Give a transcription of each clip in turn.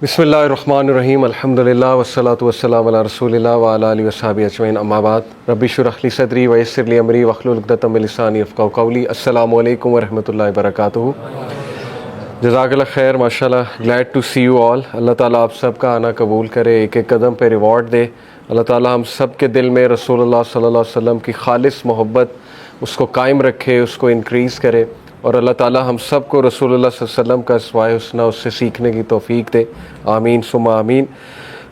بسم اللہ الرحمن الرحیم الحمدللہ والصلاۃ والسلام علی رسول اللہ وعلی آلہ وصحبہ اجمعین اما بعد رب اشرح لی صدری ویسر لی امری واحلل عقدۃ من لسانی یفقہوا قولی۔ السلام علیکم ورحمۃ اللہ وبرکاتہ۔ جزاک اللہ خیر، ماشاءاللہ، glad to see you all. اللہ تعالیٰ آپ سب کا آنا قبول کرے، ایک ایک قدم پہ ریوارڈ دے۔ اللہ تعالیٰ ہم سب کے دل میں رسول اللہ صلی اللہ علیہ وسلم کی خالص محبت اس کو قائم رکھے، اس کو انکریز کرے، اور اللہ تعالیٰ ہم سب کو رسول اللہ صلی اللہ علیہ وسلم کا اسوائے حسنہ اس سے سیکھنے کی توفیق دے، آمین ثم آمین۔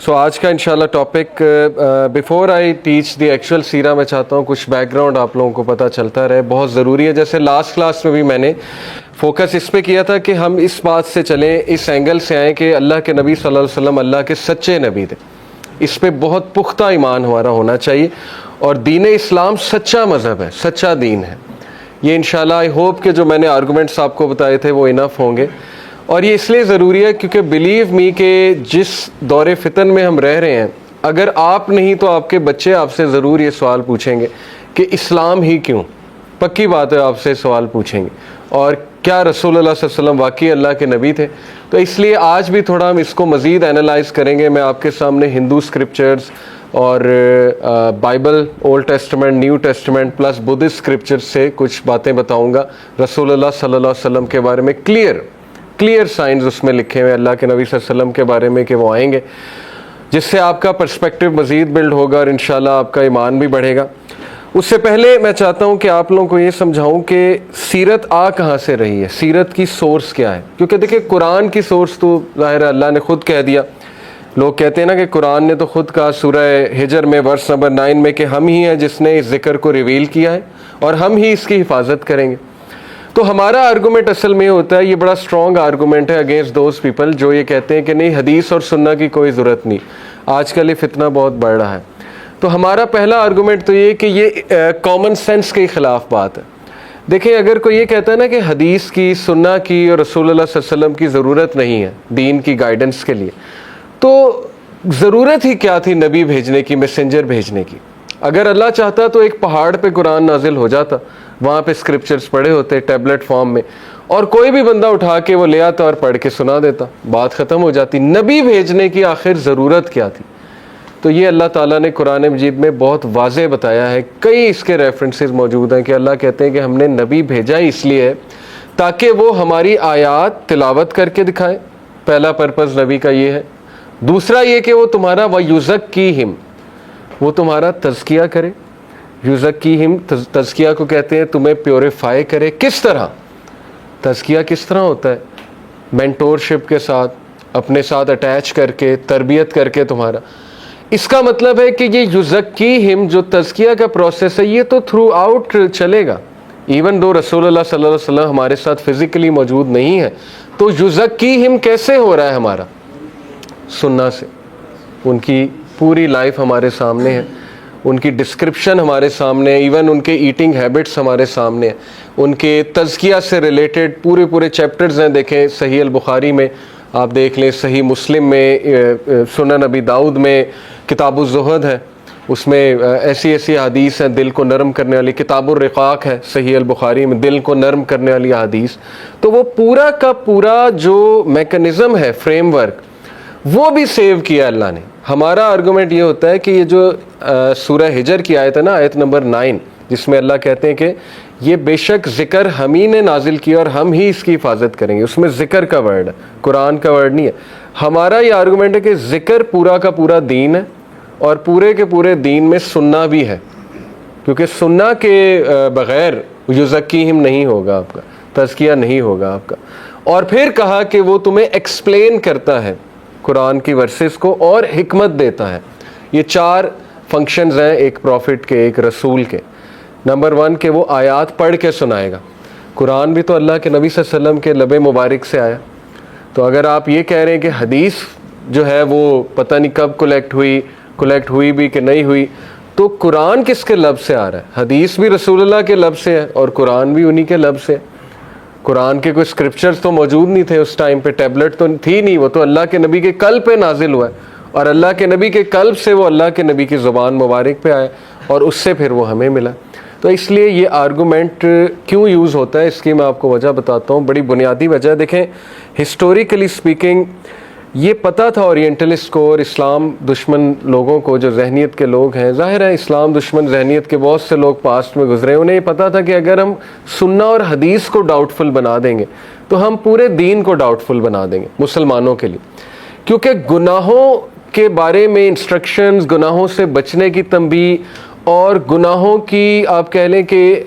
آج کا انشاءاللہ topic, before I teach the actual سیرہ، میں چاہتا ہوں کچھ بیک گراؤنڈ آپ لوگوں کو پتہ چلتا رہے، بہت ضروری ہے۔ جیسے لاسٹ کلاس میں بھی میں نے فوکس اس پہ کیا تھا کہ ہم اس بات سے چلیں، اس اینگل سے آئیں کہ اللہ کے نبی صلی اللہ علیہ وسلم اللہ کے سچے نبی تھے، اس پہ بہت پختہ ایمان ہمارا ہونا چاہیے، اور دین اسلام سچا مذہب ہے، سچا دین ہے۔ یہ انشاءاللہ آئی ہوپ کہ جو میں نے آرگومنٹس آپ کو بتائے تھے وہ انف ہوں گے، اور یہ اس لیے ضروری ہے کیونکہ بلیو می کہ جس دور فتن میں ہم رہ رہے ہیں، اگر آپ نہیں تو آپ کے بچے آپ سے ضرور یہ سوال پوچھیں گے کہ اسلام ہی کیوں؟ پکی بات ہے، آپ سے سوال پوچھیں گے، اور کیا رسول اللہ صلی اللہ علیہ وسلم واقعی اللہ کے نبی تھے؟ تو اس لیے آج بھی تھوڑا ہم اس کو مزید انالائز کریں گے۔ میں آپ کے سامنے ہندو اسکرپچرز اور Bible, old testament, new testament plus Buddhist scripture سے کچھ باتیں بتاؤں گا رسول اللہ صلی اللہ علیہ وسلم کے بارے میں، کلیئر سائنز اس میں لکھے ہوئے اللہ کے نبی صلی اللہ علیہ وسلم کے بارے میں کہ وہ آئیں گے، جس سے آپ کا پرسپیکٹیو مزید بلڈ ہوگا اور انشاءاللہ آپ کا ایمان بھی بڑھے گا۔ اس سے پہلے میں چاہتا ہوں کہ آپ لوگوں کو یہ سمجھاؤں کہ سیرت کہاں سے رہی ہے، سیرت کی سورس کیا ہے، کیونکہ دیکھیں قرآن کی سورس تو ظاہر ہے اللہ نے خود کہہ دیا۔ لوگ کہتے ہیں نا کہ قرآن نے تو خود کہا سورہ ہجر میں ورس نمبر 9 میں کہ ہم ہی ہیں جس نے اس ذکر کو ریویل کیا ہے اور ہم ہی اس کی حفاظت کریں گے۔ تو ہمارا آرگومنٹ اصل میں ہوتا ہے، یہ بڑا اسٹرانگ آرگومنٹ ہے اگینسٹ دوز پیپل جو یہ کہتے ہیں کہ نہیں حدیث اور سنہ کی کوئی ضرورت نہیں، آج کل یہ فتنہ بہت بڑھ رہا ہے۔ تو ہمارا پہلا آرگومنٹ تو یہ کہ یہ کامن سینس کے خلاف بات ہے۔ دیکھیں، اگر کوئی یہ کہتا ہے نا کہ حدیث کی، سنہ کی اور رسول اللہ صلی اللہ علیہ وسلم کی ضرورت نہیں ہے دین کی گائیڈنس کے لیے، تو ضرورت ہی کیا تھی نبی بھیجنے کی، میسنجر بھیجنے کی؟ اگر اللہ چاہتا تو ایک پہاڑ پہ قرآن نازل ہو جاتا، وہاں پہ اسکرپچرز پڑھے ہوتے ٹیبلٹ فارم میں، اور کوئی بھی بندہ اٹھا کے وہ لے آتا اور پڑھ کے سنا دیتا، بات ختم ہو جاتی۔ نبی بھیجنے کی آخر ضرورت کیا تھی؟ تو یہ اللہ تعالیٰ نے قرآن مجید میں بہت واضح بتایا ہے، کئی اس کے ریفرنسز موجود ہیں کہ اللہ کہتے ہیں کہ ہم نے نبی بھیجا اس لیے ہے تاکہ وہ ہماری آیات تلاوت کر کے دکھائے، پہلا پرپز نبی کا یہ ہے۔ دوسرا یہ کہ وہ تمہارا وَيُزَكِّيهِمْ، وہ تمہارا تزکیہ کرے۔ یُزَكِّيهِمْ، تزکیہ کو کہتے ہیں تمہیں پیوریفائی کرے۔ کس طرح تزکیہ کس طرح ہوتا ہے؟ مینٹورشپ کے ساتھ، اپنے ساتھ اٹیچ کر کے، تربیت کر کے تمہارا۔ اس کا مطلب ہے کہ یہ یُزَكِّيهِمْ جو تزکیہ کا پروسیس ہے یہ تو تھرو آؤٹ چلے گا، ایون دو رسول اللہ صلی اللہ علیہ وسلم ہمارے ساتھ فزیکلی موجود نہیں ہے، تو یُزَكِّيهِمْ کیسے ہو رہا ہے ہمارا؟ سنہ سے۔ ان کی پوری لائف ہمارے سامنے ہے، ان کی ڈسکرپشن ہمارے سامنے ہے، ایون ان کے ایٹنگ ہیبٹس ہمارے سامنے ہیں، ان کے تزکیہ سے ریلیٹڈ پورے چیپٹرز ہیں۔ دیکھیں صحیح البخاری میں آپ دیکھ لیں، صحیح مسلم میں، سنن ابی داؤد میں، کتاب الزہد ہے، اس میں ایسی حدیث ہیں دل کو نرم کرنے والی۔ کتاب الرقاق ہے صحیح البخاری میں، دل کو نرم کرنے والی حدیث۔ تو وہ پورا کا پورا جو میکنزم ہے، فریم ورک، وہ بھی سیو کیا اللہ نے۔ ہمارا آرگومنٹ یہ ہوتا ہے کہ یہ جو سورہ ہجر کی آیت ہے نا، آیت نمبر 9، جس میں اللہ کہتے ہیں کہ یہ بے شک ذکر ہم ہی نے نازل کیا اور ہم ہی اس کی حفاظت کریں گے، اس میں ذکر کا ورڈ ہے، قرآن کا ورڈ نہیں ہے۔ ہمارا یہ آرگومنٹ ہے کہ ذکر پورا کا پورا دین ہے، اور پورے کے پورے دین میں سننا بھی ہے، کیونکہ سننا کے بغیر یُزَكِّيهِمْ نہیں ہوگا، آپ کا تزکیہ نہیں ہوگا آپ کا۔ اور پھر کہا کہ وہ تمہیں ایکسپلین کرتا ہے قرآن کی ورسز کو اور حکمت دیتا ہے۔ یہ 4 فنکشنز ہیں ایک پروفٹ کے، ایک رسول کے۔ نمبر 1 کہ وہ آیات پڑھ کے سنائے گا۔ قرآن بھی تو اللہ کے نبی صلی اللہ علیہ وسلم کے لب مبارک سے آیا، تو اگر آپ یہ کہہ رہے ہیں کہ حدیث جو ہے وہ پتہ نہیں کب کلیکٹ ہوئی بھی کہ نہیں ہوئی، تو قرآن کس کے لب سے آ رہا ہے؟ حدیث بھی رسول اللہ کے لب سے ہے اور قرآن بھی انہی کے لب سے ہے۔ قرآن کے کوئی اسکرپچرز تو موجود نہیں تھے اس ٹائم پہ، ٹیبلٹ تو تھی نہیں، وہ تو اللہ کے نبی کے قلب پہ نازل ہوا ہے، اور اللہ کے نبی کے قلب سے وہ اللہ کے نبی کی زبان مبارک پہ آیا، اور اس سے پھر وہ ہمیں ملا۔ تو اس لیے یہ آرگومنٹ کیوں یوز ہوتا ہے اس کی میں آپ کو وجہ بتاتا ہوں، بڑی بنیادی وجہ۔ دیکھیں ہسٹوریکلی سپیکنگ یہ پتہ تھا اورینٹلسٹ کو اور اسلام دشمن لوگوں کو، جو ذہنیت کے لوگ ہیں، ظاہر ہے اسلام دشمن ذہنیت کے بہت سے لوگ پاسٹ میں گزرے، انہیں یہ پتہ تھا کہ اگر ہم سنہ اور حدیث کو ڈاؤٹ فل بنا دیں گے تو ہم پورے دین کو ڈاؤٹ فل بنا دیں گے مسلمانوں کے لیے، کیونکہ گناہوں کے بارے میں انسٹرکشنز، گناہوں سے بچنے کی تنبیہ اور گناہوں کی آپ کہہ لیں کہ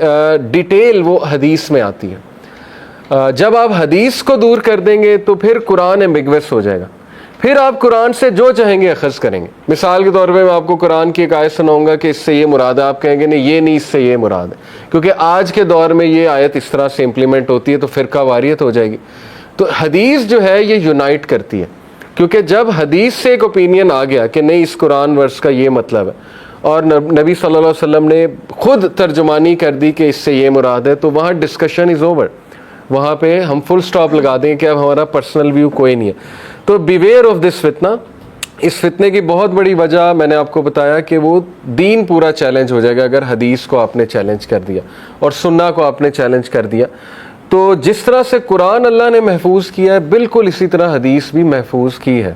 ڈیٹیل وہ حدیث میں آتی ہے۔ جب آپ حدیث کو دور کر دیں گے تو پھر قرآن ایمبیگوس ہو جائے گا، پھر آپ قرآن سے جو چاہیں گے اخذ کریں گے۔ مثال کے طور پہ میں آپ کو قرآن کی ایک آیت سناؤں گا کہ اس سے یہ مراد ہے، آپ کہیں گے نہیں یہ نہیں، اس سے یہ مراد ہے، کیونکہ آج کے دور میں یہ آیت اس طرح سے امپلیمنٹ ہوتی ہے تو فرقہ واریت ہو جائے گی۔ تو حدیث جو ہے یہ یونائٹ کرتی ہے، کیونکہ جب حدیث سے ایک اوپینین آ گیا کہ نہیں اس قرآن ورس کا یہ مطلب ہے، اور نبی صلی اللہ علیہ وسلم نے خود ترجمانی کر دی کہ اس سے یہ مراد ہے، تو وہاں ڈسکشن از اوور، وہاں پہ ہم فل سٹاپ لگا دیں کہ اب ہمارا پرسنل ویو کوئی نہیں ہے۔ تو بیویئر آف دس فتنہ، اس فتنے کی بہت بڑی وجہ میں نے آپ کو بتایا کہ وہ دین پورا چیلنج ہو جائے گا اگر حدیث کو آپ نے چیلنج کر دیا اور سنہ کو آپ نے چیلنج کر دیا۔ تو جس طرح سے قرآن اللہ نے محفوظ کیا ہے، بالکل اسی طرح حدیث بھی محفوظ کی ہے۔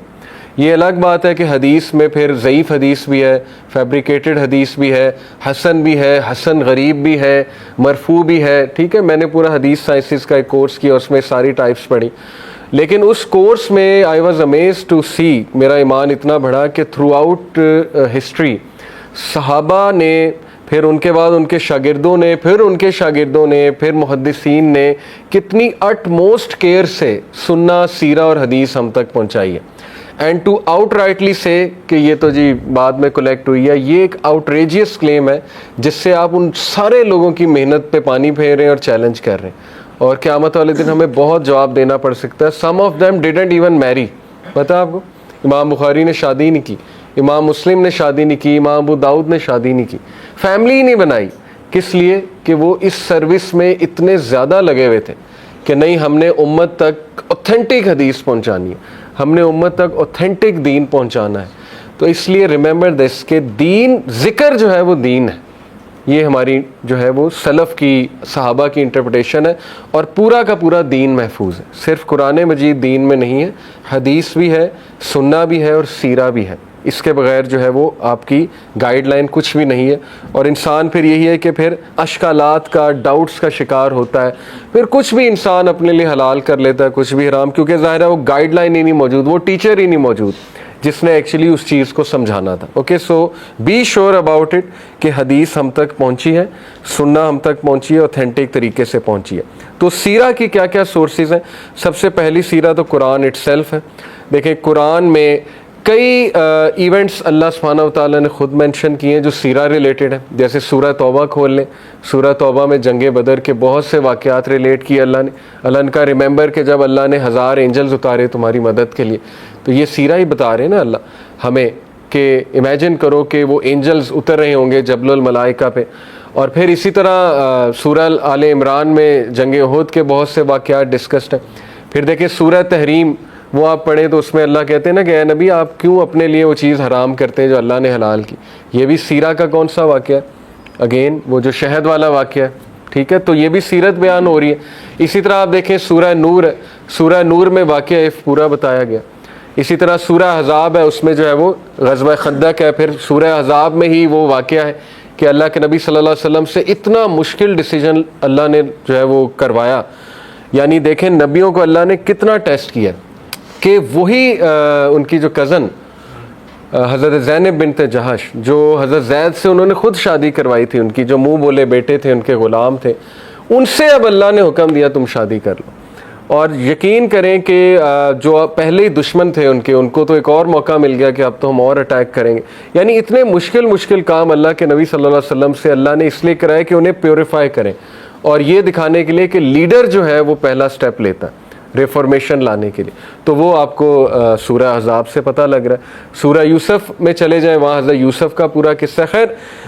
یہ الگ بات ہے کہ حدیث میں پھر ضعیف حدیث بھی ہے، فیبریکیٹڈ حدیث بھی ہے، حسن بھی ہے، حسن غریب بھی ہے، مرفوع بھی ہے، ٹھیک ہے۔ میں نے پورا حدیث سائنسز کا ایک کورس کیا، اس میں ساری ٹائپس پڑھی، لیکن اس کورس میں آئی واز امیزڈ ٹو سی، میرا ایمان اتنا بڑھا کہ تھرو آؤٹ ہسٹری صحابہ نے، پھر ان کے بعد ان کے شاگردوں نے، پھر ان کے شاگردوں نے، پھر محدثین نے کتنی اٹ موسٹ کیئر سے سنہ، سیرہ اور حدیث ہم تک پہنچائی ہے۔ اینڈ ٹو آؤٹ رائٹلی سے کہ یہ تو جی بعد میں کلیکٹ ہوئی ہے، یہ ایک آؤٹریجیس کلیم ہے جس سے آپ ان سارے لوگوں کی محنت پہ پانی پھیر رہے ہیں اور چیلنج کر رہے ہیں، اور قیامت والے دن ہمیں بہت جواب دینا پڑ سکتا ہے۔ سم آف دیم ڈیڈنٹ ایون میری، پتہ آپ کو، امام بخاری نے شادی نہیں کی، امام مسلم نے شادی نہیں کی، امام ابو داؤد نے شادی نہیں کی، فیملی ہی نہیں بنائی۔ کس لیے؟ کہ وہ اس سروس میں اتنے زیادہ لگے ہوئے تھے کہ نہیں، ہم نے امت تک اوتھینٹک حدیث پہنچانی ہے، ہم نے امت تک اوتھینٹک دین پہنچانا ہے۔ تو اس لیے ریممبر دس کہ دین، ذکر جو ہے وہ دین ہے، یہ ہماری جو ہے وہ سلف کی، صحابہ کی انٹرپریٹیشن ہے، اور پورا کا پورا دین محفوظ ہے۔ صرف قرآن مجید دین میں نہیں ہے، حدیث بھی ہے، سنہ بھی ہے اور سیرہ بھی ہے۔ اس کے بغیر جو ہے وہ آپ کی گائیڈ لائن کچھ بھی نہیں ہے، اور انسان پھر یہی ہے کہ پھر اشکالات کا، ڈاؤٹس کا شکار ہوتا ہے، پھر کچھ بھی انسان اپنے لیے حلال کر لیتا ہے، کچھ بھی حرام، کیونکہ ظاہر ہے وہ گائیڈ لائن ہی نہیں موجود، وہ ٹیچر ہی نہیں موجود جس نے ایکچولی اس چیز کو سمجھانا تھا۔ Okay, so be sure about it کہ حدیث ہم تک پہنچی ہے، سنہ ہم تک پہنچی ہے، اوتھینٹک طریقے سے پہنچی ہے۔ تو سیرہ کی کیا کیا سورسز ہیں؟ سب سے پہلی سیرہ تو قرآن اٹ سیلف ہے۔ دیکھیں قرآن میں کئی ایونٹس اللہ سبحانہ وتعالیٰ نے خود مینشن کیے ہیں جو سیرہ ریلیٹڈ ہیں، جیسے سورہ توبہ کھول لیں، سورہ توبہ میں جنگ بدر کے بہت سے واقعات ریلیٹ کیے اللہ نے۔ اللہ کا ریممبر کہ جب اللہ نے 1000 اینجلز اتارے تمہاری مدد کے لیے، تو یہ سیرہ ہی بتا رہے ہیں نا اللہ ہمیں، کہ امیجن کرو کہ وہ اینجلز اتر رہے ہوں گے جبل الملائکہ پہ۔ اور پھر اسی طرح سورہ آل عمران میں جنگ احد کے بہت سے واقعات ڈسکسڈ ہیں۔ پھر دیکھیں سورہ تحریم، وہ آپ پڑھیں تو اس میں اللہ کہتے ہیں نا کہ اے نبی آپ کیوں اپنے لیے وہ چیز حرام کرتے ہیں جو اللہ نے حلال کی۔ یہ بھی سیرہ کا کون سا واقعہ ہے؟ اگین وہ جو شہد والا واقعہ ہے، ٹھیک ہے، تو یہ بھی سیرت بیان ہو رہی ہے۔ اسی طرح آپ دیکھیں سورہ نور ہے، سورہ نور میں واقعہ پورا بتایا گیا۔ اسی طرح سورہ احزاب ہے، اس میں جو ہے وہ غزوہ خندق ہے۔ پھر سورہ احزاب میں ہی وہ واقعہ ہے کہ اللہ کے نبی صلی اللہ علیہ وسلم سے اتنا مشکل ڈیسیجن اللہ نے جو ہے وہ کروایا، یعنی دیکھیں نبیوں کو اللہ نے کتنا ٹیسٹ کیا کہ وہی ان کی جو کزن حضرت زینب بنت جہش، جو حضرت زید سے انہوں نے خود شادی کروائی تھی، ان کی جو منہ بولے بیٹے تھے، ان کے غلام تھے، ان سے اب اللہ نے حکم دیا تم شادی کر لو۔ اور یقین کریں کہ جو پہلے ہی دشمن تھے ان کو تو ایک اور موقع مل گیا کہ اب تو ہم اور اٹیک کریں گے۔ یعنی اتنے مشکل کام اللہ کے نبی صلی اللہ علیہ وسلم سے اللہ نے اس لیے کرائے کہ انہیں پیوریفائی کریں، اور یہ دکھانے کے لیے کہ لیڈر جو ہے وہ پہلا سٹیپ لیتا ہے ریفارمیشن لانے کے لیے۔ تو وہ آپ کو سورہ احزاب سے پتہ لگ رہا ہے۔ سورہ یوسف میں چلے جائیں، وہاں حضرت یوسف کا پورا قصہ۔ خیر،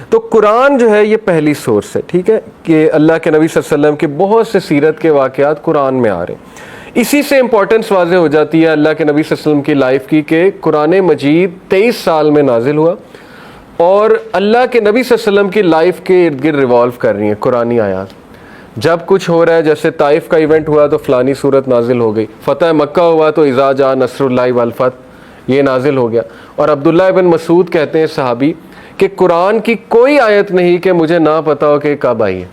تو قرآن جو ہے یہ پہلی سورس ہے، ٹھیک ہے، کہ اللہ کے نبی صلی اللہ علیہ وسلم کے بہت سے سیرت کے واقعات قرآن میں آ رہے ہیں۔ اسی سے امپورٹنس واضح ہو جاتی ہے اللہ کے نبی صلی اللہ علیہ وسلم کی لائف کی، کہ قرآن مجید 23 سال میں نازل ہوا، اور اللہ کے نبی صلی اللہ علیہ وسلم کی لائف کے ارد گرد ریوالو کر رہی ہیں قرآنی آیات۔ جب کچھ ہو رہا ہے، جیسے طائف کا ایونٹ ہوا تو فلانی صورت نازل ہو گئی، فتح مکہ ہوا تو اذا جاء نصر اللہ والفتح یہ نازل ہو گیا. اور عبداللہ ابن مسعود کہتے ہیں صحابی کہ قرآن کی کوئی آیت نہیں کہ مجھے نہ پتا ہو کہ کب آئی ہے.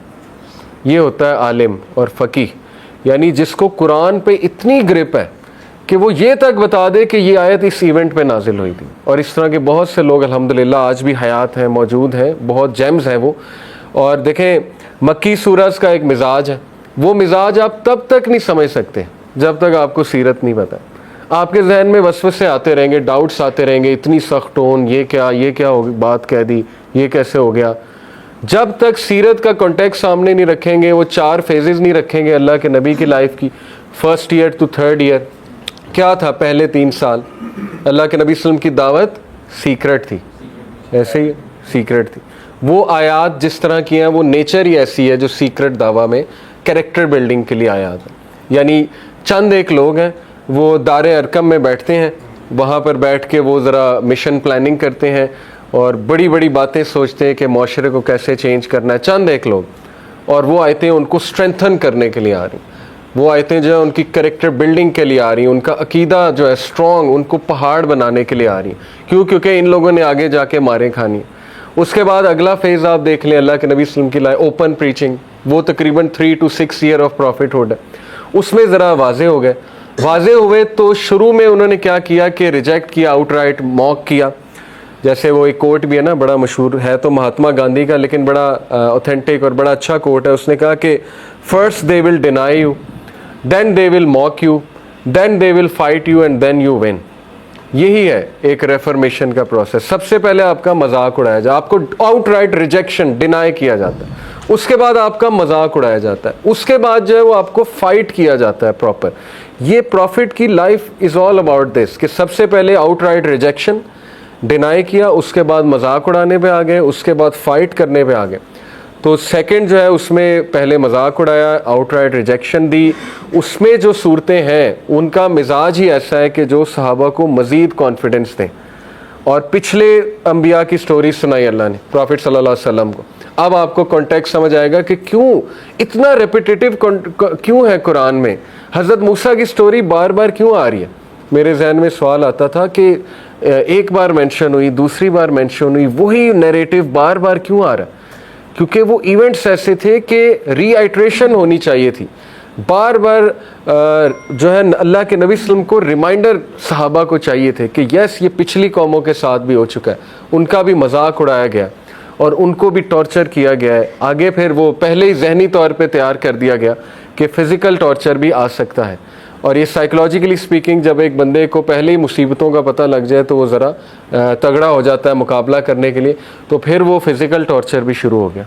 یہ ہوتا ہے عالم اور فقیہ، یعنی جس کو قرآن پہ اتنی گرپ ہے کہ وہ یہ تک بتا دے کہ یہ آیت اس ایونٹ پہ نازل ہوئی تھی. اور اس طرح کے بہت سے لوگ الحمدللہ آج بھی حیات ہیں، موجود ہیں، بہت جیمز ہیں وہ. اور دیکھیں مکی سورج کا ایک مزاج ہے، وہ مزاج آپ تب تک نہیں سمجھ سکتے جب تک آپ کو سیرت نہیں پتہ. آپ کے ذہن میں وسوسے آتے رہیں گے، ڈاؤٹس آتے رہیں گے، اتنی سخت ٹون، یہ کیا بات کہہ دی، یہ کیسے ہو گیا. جب تک سیرت کا کانٹیکٹ سامنے نہیں رکھیں گے، وہ 4 فیزز نہیں رکھیں گے اللہ کے نبی کی لائف کی، first year to third year کیا تھا، پہلے 3 سال اللہ کے نبی صلی اللہ علیہ وسلم کی دعوت سیکرٹ تھی، ایسے ہی سیکرٹ تھی. وہ آیات جس طرح کی ہیں وہ نیچر ہی ایسی ہے جو سیکرٹ دعویٰ میں کریکٹر بلڈنگ کے لیے آیات ہیں. یعنی چند ایک لوگ ہیں، وہ دار ارکم میں بیٹھتے ہیں، وہاں پر بیٹھ کے وہ ذرا مشن پلاننگ کرتے ہیں اور بڑی بڑی باتیں سوچتے ہیں کہ معاشرے کو کیسے چینج کرنا ہے. چند ایک لوگ، اور وہ آیتیں ان کو اسٹرینتھن کرنے کے لیے آ رہی ہیں، وہ آیتیں جو ہیں ان کی کریکٹر بلڈنگ کے لیے آ رہی ہیں، ان کا عقیدہ جو ہے اسٹرانگ، ان کو پہاڑ بنانے کے لیے آ رہی ہیں. کیونکہ ان لوگوں نے آگے جا کے ماریں کھانی. اس کے بعد اگلا فیز آپ دیکھ لیں اللہ کے نبی صلی اللہ علیہ وسلم کی لائف، اوپن پریچنگ، وہ تقریباً 3 to 6 year of prophethood ہے. اس میں ذرا واضح ہوئے تو شروع میں انہوں نے کیا کیا کہ ریجیکٹ کیا، آؤٹ رائٹ موک کیا. جیسے وہ ایک کوٹ بھی ہے نا، بڑا مشہور ہے تو مہاتما گاندھی کا، لیکن بڑا اوتھینٹک اور بڑا اچھا کوٹ ہے. اس نے کہا کہ first they will deny you, then they will mock you, then they will fight you and then you win. یہی ہے ایک ریفرمیشن کا پروسیس. سب سے پہلے آپ کا مذاق اڑایا جائے، آپ کو آؤٹ رائٹ ریجیکشن، ڈینائی کیا جاتا ہے. اس کے بعد آپ کا مذاق اڑایا جاتا ہے. اس کے بعد جو ہے وہ آپ کو فائٹ کیا جاتا ہے پراپر. یہ پروفٹ کی life is all about this کہ سب سے پہلے آؤٹ رائٹ ریجیکشن، ڈینائی کیا، اس کے بعد مذاق اڑانے پہ آ گئے، اس کے بعد فائٹ کرنے پہ آ گئے. تو سیکنڈ جو ہے اس میں پہلے مذاق اڑایا، آؤٹ رائٹ ریجیکشن دی. اس میں جو صورتیں ہیں ان کا مزاج ہی ایسا ہے کہ جو صحابہ کو مزید کانفیڈنس دیں. اور پچھلے انبیاء کی سٹوری سنائی اللہ نے پروفٹ صلی اللہ علیہ وسلم کو. اب آپ کو کانٹیکٹ سمجھ آئے گا کہ کیوں اتنا ریپیٹیٹیو کیوں ہے قرآن میں. حضرت موسیٰ کی سٹوری بار بار کیوں آ رہی ہے. میرے ذہن میں سوال آتا تھا کہ ایک بار مینشن ہوئی، دوسری بار مینشن ہوئی، وہی نیریٹو بار بار کیوں آ رہا ہے. کیونکہ وہ ایونٹس ایسے تھے کہ ری آئٹریشن ہونی چاہیے تھی. بار بار جو ہے اللہ کے نبی صلی اللہ علیہ وسلم کو ریمائنڈر صحابہ کو چاہیے تھے کہ یس یہ پچھلی قوموں کے ساتھ بھی ہو چکا ہے. ان کا بھی مذاق اڑایا گیا اور ان کو بھی ٹارچر کیا گیا ہے. آگے پھر وہ پہلے ہی ذہنی طور پہ تیار کر دیا گیا کہ فزیکل ٹارچر بھی آ سکتا ہے. اور یہ سائیکولوجیکلی سپیکنگ جب ایک بندے کو پہلے ہی مصیبتوں کا پتہ لگ جائے تو وہ ذرا تگڑا ہو جاتا ہے مقابلہ کرنے کے لیے. تو پھر وہ فزیکل ٹارچر بھی شروع ہو گیا.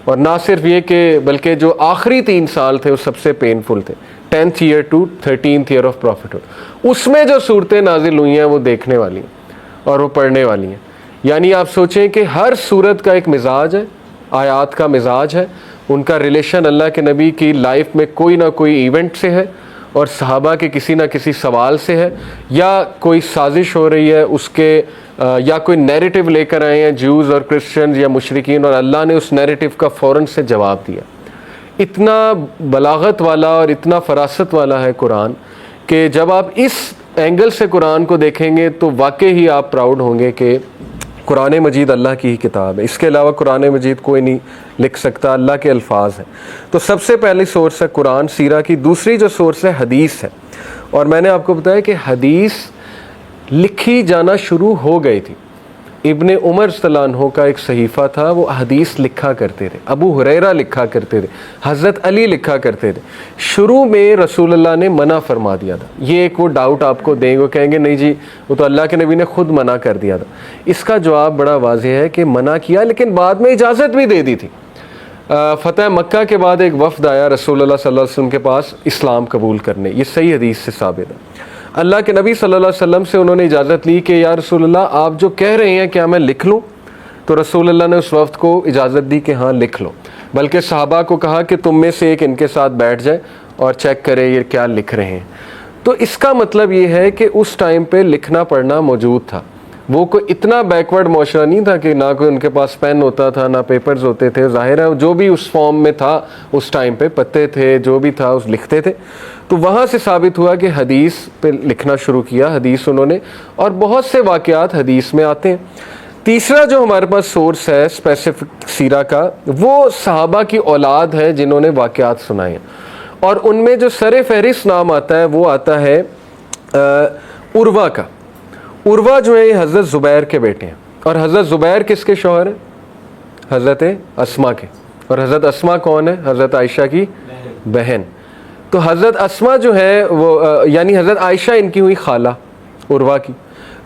اور نہ صرف یہ کہ بلکہ جو آخری 3 سال تھے وہ سب سے پینفل تھے، 10th year to 13th year of profit. اس میں جو صورتیں نازل ہوئی ہیں وہ دیکھنے والی ہیں اور وہ پڑھنے والی ہیں. یعنی آپ سوچیں کہ ہر صورت کا ایک مزاج ہے، آیات کا مزاج ہے، ان کا ریلیشن اللہ کے نبی کی لائف میں کوئی نہ کوئی ایونٹ سے ہے اور صحابہ کے کسی نہ کسی سوال سے ہے، یا کوئی سازش ہو رہی ہے اس کے، یا کوئی نیریٹو لے کر آئے ہیں جیوز اور کرسچنز یا مشرکین اور اللہ نے اس نیریٹو کا فوراً سے جواب دیا. اتنا بلاغت والا اور اتنا فراست والا ہے قرآن کہ جب آپ اس اینگل سے قرآن کو دیکھیں گے تو واقعی ہی آپ پراؤڈ ہوں گے کہ قرآن مجید اللہ کی ہی کتاب ہے. اس کے علاوہ قرآن مجید کوئی نہیں لکھ سکتا، اللہ کے الفاظ ہیں. تو سب سے پہلی سورس ہے قرآن سیرہ کی. دوسری جو سورس ہے حدیث ہے. اور میں نے آپ کو بتایا کہ حدیث لکھی جانا شروع ہو گئی تھی. ابن عمر صلی اللہ عنہ کا ایک صحیفہ تھا، وہ حدیث لکھا کرتے تھے. ابو ہریرہ لکھا کرتے تھے، حضرت علی لکھا کرتے تھے. شروع میں رسول اللہ نے منع فرما دیا تھا. یہ ایک وہ ڈاؤٹ آپ کو دیں گے، کہیں گے نہیں جی وہ تو اللہ کے نبی نے خود منع کر دیا تھا. اس کا جواب بڑا واضح ہے کہ منع کیا لیکن بعد میں اجازت بھی دے دی تھی. فتح مکہ کے بعد ایک وفد آیا رسول اللہ صلی اللہ علیہ وسلم کے پاس اسلام قبول کرنے. یہ صحیح حدیث سے ثابت ہے. اللہ کے نبی صلی اللہ علیہ وسلم سے انہوں نے اجازت لی کہ یا رسول اللہ آپ جو کہہ رہے ہیں کیا میں لکھ لوں؟ تو رسول اللہ نے اس وفد کو اجازت دی کہ ہاں لکھ لو. بلکہ صحابہ کو کہا کہ تم میں سے ایک ان کے ساتھ بیٹھ جائے اور چیک کرے یہ کیا لکھ رہے ہیں. تو اس کا مطلب یہ ہے کہ اس ٹائم پہ لکھنا پڑھنا موجود تھا. وہ کوئی اتنا بیکورڈ معاشرہ نہیں تھا کہ نہ کوئی ان کے پاس پین ہوتا تھا نہ پیپرز ہوتے تھے. ظاہر ہے جو بھی اس فارم میں تھا اس ٹائم پہ پتے تھے جو بھی تھا اس لکھتے تھے. تو وہاں سے ثابت ہوا کہ حدیث پہ لکھنا شروع کیا, حدیث انہوں نے, اور بہت سے واقعات حدیث میں آتے ہیں. تیسرا جو ہمارے پاس سورس ہے اسپیسیفک سیرہ کا وہ صحابہ کی اولاد ہے جنہوں نے واقعات سنائے ہیں, اور ان میں جو سر فہرست نام آتا ہے وہ آتا ہے عروہ کا. عروہ جو ہے یہ حضرت زبیر کے بیٹے ہیں, اور حضرت زبیر کس کے شوہر ہیں؟ حضرت اسما کے. اور حضرت اسما کون ہے؟ حضرت عائشہ کی بہن. تو حضرت اسما جو ہے وہ یعنی حضرت عائشہ ان کی ہوئی خالہ عروہ کی.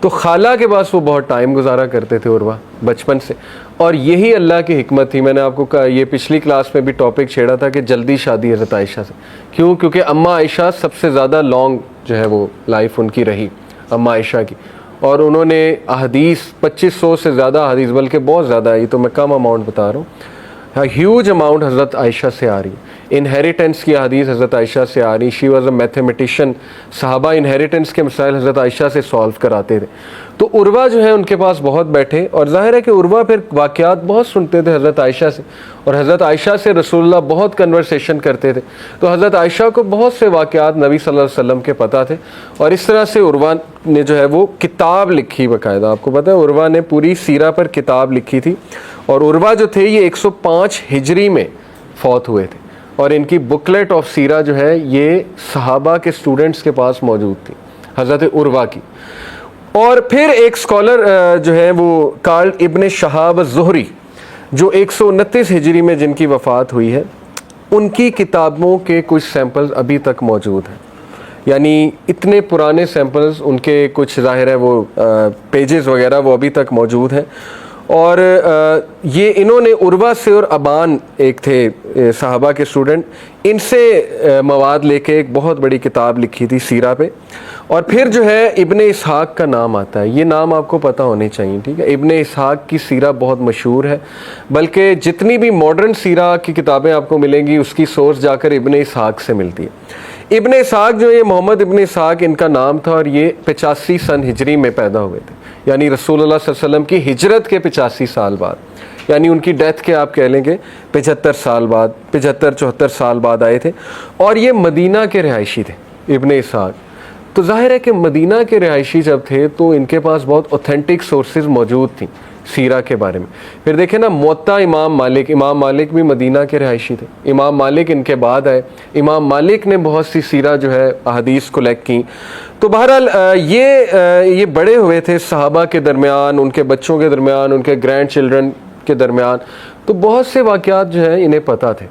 تو خالہ کے پاس وہ بہت ٹائم گزارا کرتے تھے عروہ بچپن سے, اور یہی اللہ کی حکمت تھی. میں نے آپ کو کہا, یہ پچھلی کلاس میں بھی ٹاپک چھیڑا تھا کہ جلدی شادی حضرت عائشہ سے. کیوں؟ کیونکہ اماں عائشہ سب سے زیادہ لانگ جو ہے وہ لائف ان کی رہی, اماں عائشہ کی, اور انہوں نے احادیث 2500 سے زیادہ احادیث, بلکہ بہت زیادہ ہے, یہ تو میں کم اماؤنٹ بتا رہا ہوں, ہیوج اماؤنٹ حضرت عائشہ سے آ رہی. انہیریٹنس کی حدیث حضرت عائشہ سے آ رہی. She was a mathematician. صحابہ انہیریٹنس کے مسائل حضرت عائشہ سے سالو کراتے تھے. تو عروہ جو ہے ان کے پاس بہت بیٹھے, اور ظاہر ہے کہ عروہ پھر واقعات بہت سنتے تھے حضرت عائشہ سے, اور حضرت عائشہ سے رسول اللہ بہت کنورسیشن کرتے تھے. تو حضرت عائشہ کو بہت سے واقعات نبی صلی اللہ علیہ وسلم کے پتہ تھے, اور اس طرح سے عروہ نے جو ہے وہ کتاب لکھی باقاعدہ. آپ کو پتہ ہے عروہ نے پوری سیرہ پر کتاب لکھی تھی, اور عروہ جو تھے یہ 105 ہجری میں فوت ہوئے تھے, اور ان کی بکلیٹ آف سیرہ جو ہے یہ صحابہ کے اسٹوڈنٹس کے پاس موجود تھی حضرت عروہ کی. اور پھر ایک اسکالر جو ہے وہ کارل ابن شہاب الزہری جو 129 ہجری میں جن کی وفات ہوئی ہے, ان کی کتابوں کے کچھ سیمپلز ابھی تک موجود ہیں. یعنی اتنے پرانے سیمپلز ان کے کچھ ظاہر ہے وہ پیجز وغیرہ وہ ابھی تک موجود ہیں. اور یہ انہوں نے عروہ سے اور ابان ایک تھے صحابہ کے اسٹوڈنٹ, ان سے مواد لے کے ایک بہت بڑی کتاب لکھی تھی سیرہ پہ. اور پھر جو ہے ابن اسحاق کا نام آتا ہے, یہ نام آپ کو پتہ ہونے چاہیے, ٹھیک ہے. ابن اسحاق کی سیرہ بہت مشہور ہے, بلکہ جتنی بھی ماڈرن سیرہ کی کتابیں آپ کو ملیں گی اس کی سورس جا کر ابن اسحاق سے ملتی ہے. ابن اسحاق جو ہے محمد ابن اسحاق ان کا نام تھا, اور یہ 85 سن ہجری میں پیدا ہوئے تھے, یعنی رسول اللہ صلی اللہ علیہ وسلم کی ہجرت کے 85 سال بعد, یعنی ان کی ڈیتھ کے آپ کہہ لیں گے 75 سال بعد, 75-74 سال بعد آئے تھے. اور یہ مدینہ کے رہائشی تھے ابن اسحاق. تو ظاہر ہے کہ مدینہ کے رہائشی جب تھے تو ان کے پاس بہت اوتھینٹک سورسز موجود تھیں سیرہ کے بارے میں. پھر دیکھیں نا موطا امام مالک بھی مدینہ کے رہائشی تھے. امام مالک ان کے بعد آئے, امام مالک نے بہت سی سیرہ جو ہے احادیث کلیکٹ کی. تو بہرحال یہ بڑے ہوئے تھے صحابہ کے درمیان, ان کے بچوں کے درمیان, ان کے گرینڈ چلڈرن کے درمیان, تو بہت سے واقعات جو ہیں انہیں پتہ تھے.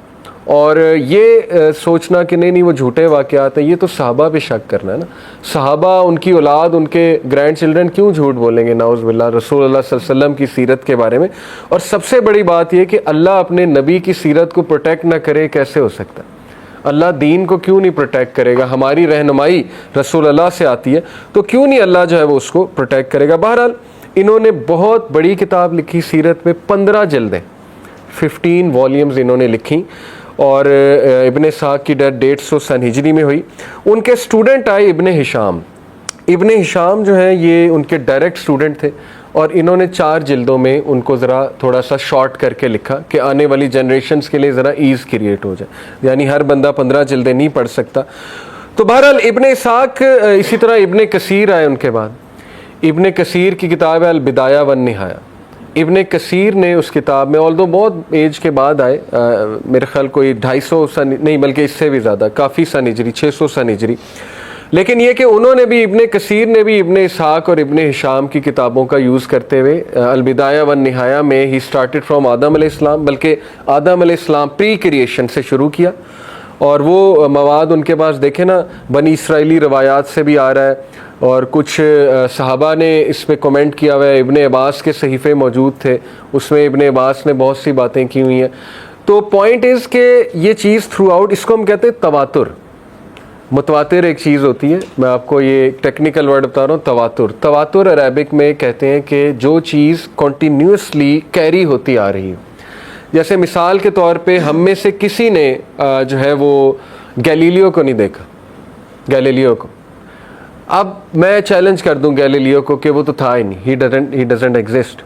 اور یہ سوچنا کہ نہیں وہ جھوٹے واقعات ہیں, یہ تو صحابہ پہ شک کرنا ہے نا. صحابہ ان کی اولاد, ان کے گرینڈ چلڈرن کیوں جھوٹ بولیں گے نعوذ باللہ رسول اللہ صلی اللہ علیہ وسلم کی سیرت کے بارے میں. اور سب سے بڑی بات یہ کہ اللہ اپنے نبی کی سیرت کو پروٹیکٹ نہ کرے, کیسے ہو سکتا ہے؟ اللہ دین کو کیوں نہیں پروٹیکٹ کرے گا؟ ہماری رہنمائی رسول اللہ سے آتی ہے, تو کیوں نہیں اللہ جو ہے وہ اس کو پروٹیکٹ کرے گا. بہرحال انہوں نے بہت بڑی کتاب لکھی سیرت میں, 15 جلدیں, 15 والیومز انہوں نے لکھی. اور ابن اسحاق کی ڈیتھ 150 سن ہجری میں ہوئی. ان کے اسٹوڈنٹ آئے ابن ہشام. ابن ہشام جو ہیں یہ ان کے ڈائریکٹ اسٹوڈنٹ تھے, اور انہوں نے 4 جلدوں میں ان کو ذرا تھوڑا سا شارٹ کر کے لکھا کہ آنے والی جنریشنز کے لیے ذرا ایز کریٹ ہو جائے, یعنی ہر بندہ 15 جلدیں نہیں پڑھ سکتا. تو بہرحال ابن اسحاق, اسی طرح ابن کثیر آئے ان کے بعد. ابن کثیر کی کتاب ہے البدایہ والنہایہ. ابن کثیر نے اس کتاب میں, آلدو بہت ایج کے بعد آئے, میرے خیال کوئی 250 سن نہیں بلکہ اس سے بھی زیادہ, کافی سن ہجری, 600 سن ہجری. لیکن یہ کہ انہوں نے بھی, ابن کثیر نے بھی ابن اسحاق اور ابن ہشام کی کتابوں کا یوز کرتے ہوئے البدایہ والنہایہ میں ہی اسٹارٹڈ فرام آدم علیہ السلام, بلکہ آدم علیہ السلام پری کریشن سے شروع کیا. اور وہ مواد ان کے پاس دیکھیں نا بنی اسرائیلی روایات سے بھی آ رہا ہے, اور کچھ صحابہ نے اس پہ کمنٹ کیا ہوا ہے. ابن عباس کے صحیفے موجود تھے, اس میں ابن عباس نے بہت سی باتیں کی ہوئی ہیں. تو پوائنٹ از کہ یہ چیز تھرو آؤٹ, اس کو ہم کہتے ہیں تواتر. متواتر ایک چیز ہوتی ہے, میں آپ کو یہ ٹیکنیکل ورڈ بتا رہا ہوں, تواتر. تواتر عربک میں کہتے ہیں کہ جو چیز کنٹینیوسلی کیری ہوتی آ رہی ہے. جیسے مثال کے طور پہ ہم میں سے کسی نے جو ہے وہ گیلیلیو کو نہیں دیکھا, گیلیلیو کو, اب میں چیلنج کر دوں گیلیلیو کو کہ وہ تو تھا ہی نہیں, he doesn't exist,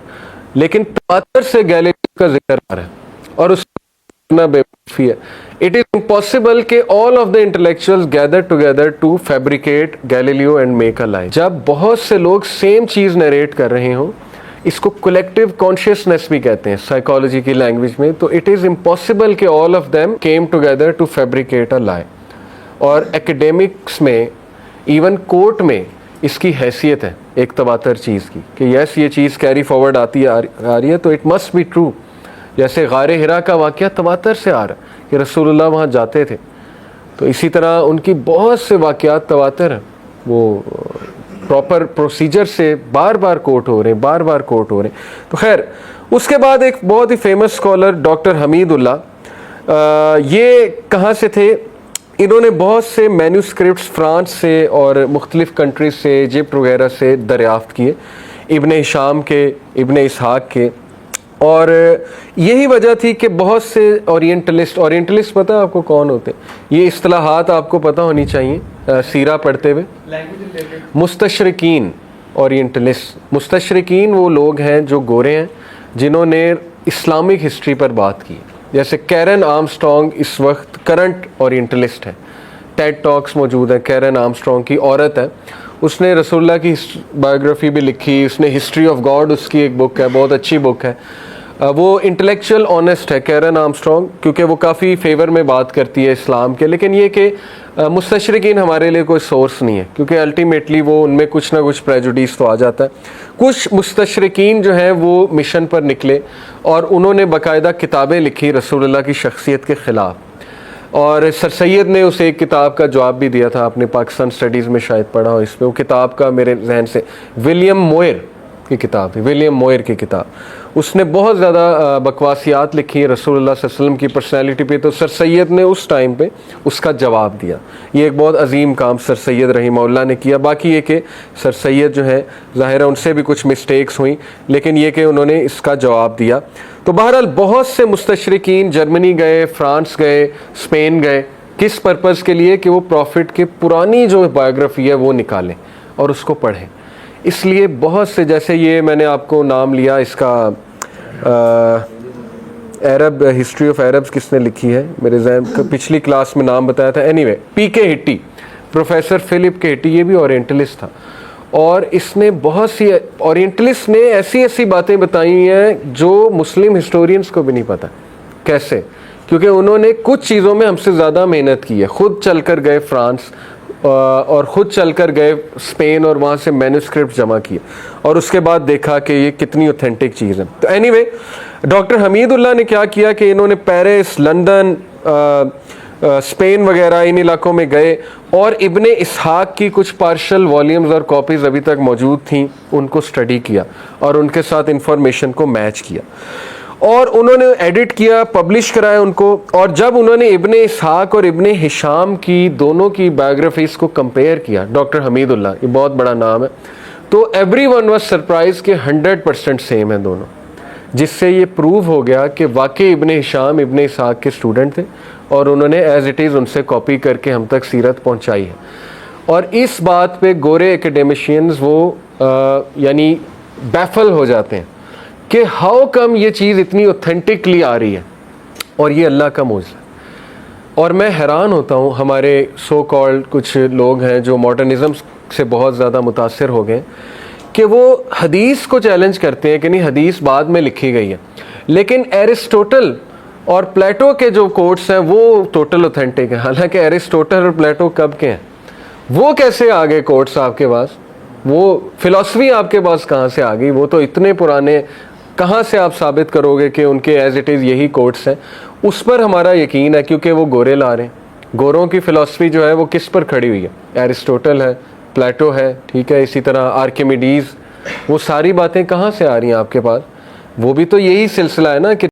لیکن تواتر سے گیلیلیو کا ذکر آ رہا ہے اور اس بے وقوفی ہے. It is impossible کہ all of the intellectuals gather together to fabricate Galileo and make a lie. جب بہت سے لوگ سیم چیز نریٹ کر رہے ہوں, اس کو کولیکٹیو کانشیسنیس بھی کہتے ہیں سائیکالوجی کی لینگویج میں, تو اٹ از امپاسبل کہ all of them came together to fabricate a lie. اور ایکڈیمکس میں ایون کورٹ میں اس کی حیثیت ہے ایک تواتر چیز کی کہ یس یہ چیز کیری فارورڈ آتی آ رہی ہے تو اٹ مسٹ بی ٹرو. جیسے غار ہرا کا واقعہ تواتر سے آ رہا ہے کہ رسول اللہ وہاں جاتے تھے, تو اسی طرح ان کی بہت سے واقعات تواتر ہیں, وہ پراپر پروسیجر سے بار بار کوٹ ہو رہے ہیں. تو خیر اس کے بعد ایک بہت ہی فیمس اسکالر ڈاکٹر حمید اللہ, یہ کہاں سے تھے؟ انہوں نے بہت سے مینوسکرپٹس فرانس سے اور مختلف کنٹریز سے, ایجپٹ وغیرہ سے دریافت کیے, ابن ہشام کے, ابن اسحاق کے. اور یہی وجہ تھی کہ بہت سے اورینٹلسٹ پتہ ہے آپ کو کون ہوتے ہیں؟ یہ اصطلاحات آپ کو پتہ ہونی چاہیے سیرہ پڑھتے ہوئے. مستشرقین, اورینٹلسٹ. مستشرقین وہ لوگ ہیں جو گورے ہیں جنہوں نے اسلامک ہسٹری پر بات کی. جیسے کیرن آرمسٹرانگ اس وقت کرنٹ اورینٹلسٹ ہے, ٹیڈ ٹاکس موجود ہیں. کیرن آرمسٹرانگ کی عورت ہے, اس نے رسول اللہ کی بایوگرافی بھی لکھی, اس نے ہسٹری آف گاڈ اس کی ایک بک ہے, بہت اچھی بک ہے. وہ انٹلیکچوئل آنیسٹ ہے کیرن آرمسٹرانگ, کیونکہ وہ کافی فیور میں بات کرتی ہے اسلام کے. لیکن یہ کہ مستشرقین ہمارے لیے کوئی سورس نہیں ہے, کیونکہ الٹیمیٹلی وہ ان میں کچھ نہ کچھ پریجوڈیس تو آ جاتا ہے. کچھ مستشرقین جو ہیں وہ مشن پر نکلے اور انہوں نے باقاعدہ کتابیں لکھی رسول اللہ کی شخصیت کے خلاف, اور سر سید نے اس ایک کتاب کا جواب بھی دیا تھا, آپ نے پاکستان اسٹڈیز میں شاید پڑھا ہو اس پہ. وہ کتاب کا میرے ذہن سے ولیم موئر کی کتاب تھی, ولیم موئر کی کتاب. اس نے بہت زیادہ بکواسیات لکھی رسول اللہ صلی اللہ علیہ وسلم کی پرسنالٹی پہ, تو سر سید نے اس ٹائم پہ اس کا جواب دیا. یہ ایک بہت عظیم کام سر سید رحمہ اللہ نے کیا. باقی یہ کہ سر سید جو ہے ظاہر ہے ان سے بھی کچھ مسٹیکس ہوئیں, لیکن یہ کہ انہوں نے اس کا جواب دیا. تو بہرحال بہت سے مستشرقین جرمنی گئے, فرانس گئے, اسپین گئے. کس پرپز کے لیے؟ کہ وہ پروفٹ کی پرانی جو بایوگرافی ہے وہ نکالیں اور اس کو پڑھیں. اس لیے بہت سے, جیسے یہ میں نے آپ کو نام لیا اس کا, عرب ہسٹری آف عربز کس نے لکھی ہے میرے ذہن, پچھلی کلاس میں نام بتایا تھا. اینی وے, پی کے ہٹی, پروفیسر فلپ کے ہٹی, یہ بھی اورینٹلسٹ تھا, اور اس نے بہت سی اورینٹلسٹ نے ایسی باتیں بتائی ہیں جو مسلم ہسٹورینز کو بھی نہیں پتہ. کیسے؟ کیونکہ انہوں نے کچھ چیزوں میں ہم سے زیادہ محنت کی ہے. خود چل کر گئے فرانس اور خود چل کر گئے اسپین اور وہاں سے مینوسکرپٹ جمع کیے, اور اس کے بعد دیکھا کہ یہ کتنی اوتھینٹک چیز ہے. تو اینی وے, ڈاکٹر حمید اللہ نے کیا کیا کہ انہوں نے پیرس, لندن, اسپین وغیرہ ان علاقوں میں گئے اور ابن اسحاق کی کچھ پارشل والیومز اور کاپیز ابھی تک موجود تھیں ان کو اسٹڈی کیا اور ان کے ساتھ انفارمیشن کو میچ کیا, اور انہوں نے ایڈٹ کیا, پبلش کرایا ان کو. اور جب انہوں نے ابن اسحاق اور ابن ہشام کی دونوں کی بایوگرافیز کو کمپیئر کیا, ڈاکٹر حمید اللہ, یہ بہت بڑا نام ہے, تو ایوری ون واز سرپرائز کہ 100% سیم ہیں دونوں, جس سے یہ پروو ہو گیا کہ واقعی ابن ہشام ابن اسحاق کے اسٹوڈنٹ تھے اور انہوں نے ایز اٹ از ان سے کاپی کر کے ہم تک سیرت پہنچائی ہے. اور اس بات پہ گورے ایکیڈیمیشینز وہ یعنی بیفل ہو جاتے ہیں کہ ہاؤ کم یہ چیز اتنی اوتھینٹکلی آ رہی ہے, اور یہ اللہ کا معجزہ. اور میں حیران ہوتا ہوں, ہمارے سو کالڈ کچھ لوگ ہیں جو ماڈرنزم سے بہت زیادہ متاثر ہو گئے کہ وہ حدیث کو چیلنج کرتے ہیں کہ نہیں حدیث بعد میں لکھی گئی ہے, لیکن ایرسٹوٹل اور پلیٹو کے جو کوٹس ہیں وہ ٹوٹل اوتھینٹک ہیں. حالانکہ ایرسٹوٹل اور پلیٹو کب کے ہیں, وہ کیسے آ گئے کوٹس آپ کے پاس, وہ فلسفی آپ کے پاس کہاں سے آ گئی, وہ تو اتنے پرانے, کہاں سے آپ ثابت کرو گے کہ ان کے ایز اٹ از یہی کوٹس ہیں. اس پر ہمارا یقین ہے کیونکہ وہ گورے لا رہے ہیں. گوروں کی فلسفی جو ہے وہ کس پر کھڑی ہوئی ہے؟ ایرسٹوٹل ہے, پلیٹو ہے, ٹھیک ہے, اسی طرح آرکیمیڈیز, وہ ساری باتیں کہاں سے آ رہی ہیں آپ کے پاس؟ وہ بھی تو یہی سلسلہ ہے نا کہ